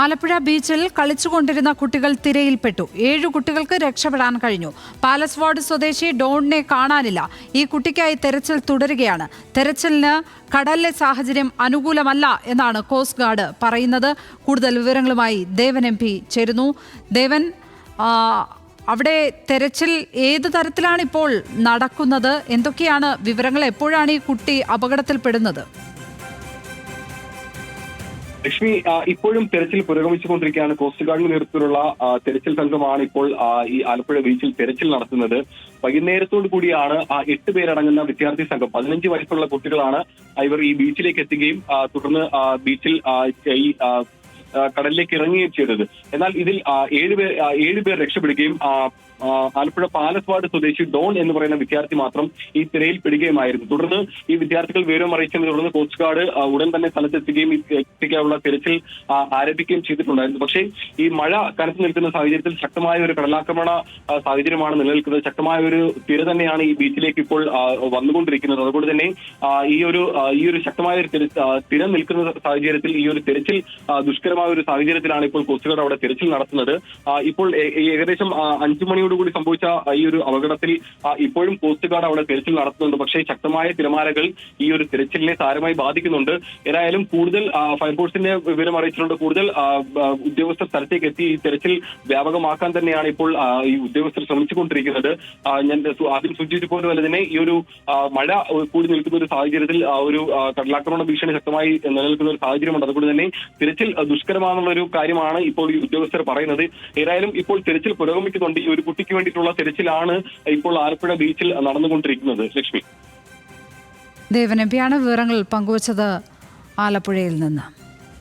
ആലപ്പുഴ ബീച്ചിൽ കളിച്ചുകൊണ്ടിരുന്ന കുട്ടികൾ തിരയിൽപ്പെട്ടു. 7 കുട്ടികൾക്ക് രക്ഷപ്പെടാൻ കഴിഞ്ഞു. പാലസ് വാർഡ് സ്വദേശി ഡോണിനെ കാണാനില്ല. ഈ കുട്ടിക്കായി തെരച്ചിൽ തുടരുകയാണ്. തെരച്ചിലിന് കടലിലെ സാഹചര്യം അനുകൂലമല്ല എന്നാണ് കോസ്റ്റ് ഗാർഡ് പറയുന്നത്. കൂടുതൽ വിവരങ്ങളുമായി ദേവൻ MP ചേരുന്നു. ദേവൻ, അവിടെ തെരച്ചിൽ ഏത് തരത്തിലാണ് ഇപ്പോൾ നടക്കുന്നത്? എന്തൊക്കെയാണ് വിവരങ്ങൾ? എപ്പോഴാണ് ഈ കുട്ടി അപകടത്തിൽപ്പെടുന്നത്? ലക്ഷ്മി, ഇപ്പോഴും തെരച്ചിൽ പുരോഗമിച്ചുകൊണ്ടിരിക്കുകയാണ്. കോസ്റ്റ് ഗാർഡിന്റെ നേതൃത്വത്തിലുള്ള തെരച്ചിൽ സംഘമാണ് ഇപ്പോൾ ഈ ആലപ്പുഴ ബീച്ചിൽ തെരച്ചിൽ നടത്തുന്നത്. വൈകുന്നേരത്തോടു കൂടിയാണ് 8 പേരടങ്ങുന്ന വിദ്യാർത്ഥി സംഘം, 15 വയസ്സുള്ള കുട്ടികളാണ് ഇവർ ഈ ബീച്ചിലേക്ക് എത്തുകയും തുടർന്ന് ബീച്ചിൽ ഈ കടലിലേക്ക് ഇറങ്ങുകയും ചെയ്തത്. എന്നാൽ ഇതിൽ 7 പേർ രക്ഷപ്പെടുകയും ആലപ്പുഴ പാലസ് വാർഡ് സ്വദേശി ഡോൺ എന്ന് പറയുന്ന വിദ്യാർത്ഥി മാത്രം ഈ തിരയിൽ പെടുകയുമായിരുന്നു. തുടർന്ന് ഈ വിദ്യാർത്ഥികൾ വിവരം അറിയിച്ചതിനെ തുടർന്ന് കോസ്റ്റ് ഗാർഡ് ഉടൻ തന്നെ സ്ഥലത്തെത്തുകയും എത്തിക്കാനുള്ള തിരച്ചിൽ ആരംഭിക്കുകയും ചെയ്തിട്ടുണ്ടായിരുന്നു. പക്ഷേ ഈ മഴ കനത്തു നിൽക്കുന്ന സാഹചര്യത്തിൽ ശക്തമായ ഒരു കടലാക്രമണ സാഹചര്യമാണ് നിലനിൽക്കുന്നത്. ശക്തമായ ഒരു തിര തന്നെയാണ് ഈ ബീച്ചിലേക്ക് ഇപ്പോൾ വന്നുകൊണ്ടിരിക്കുന്നത്. അതുകൊണ്ട് തന്നെ ഈ ഒരു ശക്തമായ ഒരു തിര നിൽക്കുന്ന സാഹചര്യത്തിൽ ഈ ഒരു തിരച്ചിൽ ദുഷ്കരമായ ഒരു സാഹചര്യത്തിലാണ് ഇപ്പോൾ കോസ്റ്റ് ഗാർഡ് അവിടെ തിരച്ചിൽ നടത്തുന്നത്. ഇപ്പോൾ ഏകദേശം 5 മണിയോടുകൂടി സംഭവിച്ച ഈ ഒരു അപകടത്തിൽ ഇപ്പോഴും കോസ്റ്റ് ഗാർഡ് അവിടെ തിരച്ചിൽ നടത്തുന്നുണ്ട്. പക്ഷേ ശക്തമായ തിരമാലകൾ ഈ ഒരു തിരച്ചിലിനെ സാരമായി ബാധിക്കുന്നുണ്ട്. ഏതായാലും കൂടുതൽ ഫയർഫോഴ്സിന്റെ വിവരം അറിയിച്ചിട്ടുണ്ട്. കൂടുതൽ ഉദ്യോഗസ്ഥർ സ്ഥലത്തേക്ക് എത്തി ഈ തിരച്ചിൽ വ്യാപകമാക്കാൻ തന്നെയാണ് ഇപ്പോൾ ഈ ഉദ്യോഗസ്ഥർ ശ്രമിച്ചുകൊണ്ടിരിക്കുന്നത്. ഞാൻ ആദ്യം സൂചിപ്പിച്ചതുപോലെ തന്നെ ഈ ഒരു മഴ കൂടി നിൽക്കുന്ന ഒരു സാഹചര്യത്തിൽ ഒരു കടലാക്രമണ ഭീഷണി ശക്തമായി നിലനിൽക്കുന്ന ഒരു സാഹചര്യമുണ്ട്. അതുകൊണ്ട് തന്നെ തിരച്ചിൽ ദുഷ്കരമാണെന്നുള്ള ഒരു കാര്യമാണ് ഇപ്പോൾ ഈ ഉദ്യോഗസ്ഥർ പറയുന്നത്. ഏതായാലും ഇപ്പോൾ തിരച്ചിൽ പുരോഗമിക്കുന്നുണ്ട്. ഈ ഒരു കുട്ടിക്ക് വേണ്ടിയിട്ടുള്ള തിരച്ചിലാണ് ഇപ്പോൾ ആലപ്പുഴ ബീച്ചിൽ നടന്നുകൊണ്ടിരിക്കുന്നത്. ലക്ഷ്മി, ദേവൻ MP ആണ് വിവരങ്ങൾ പങ്കുവച്ചത് ആലപ്പുഴയിൽ നിന്ന്.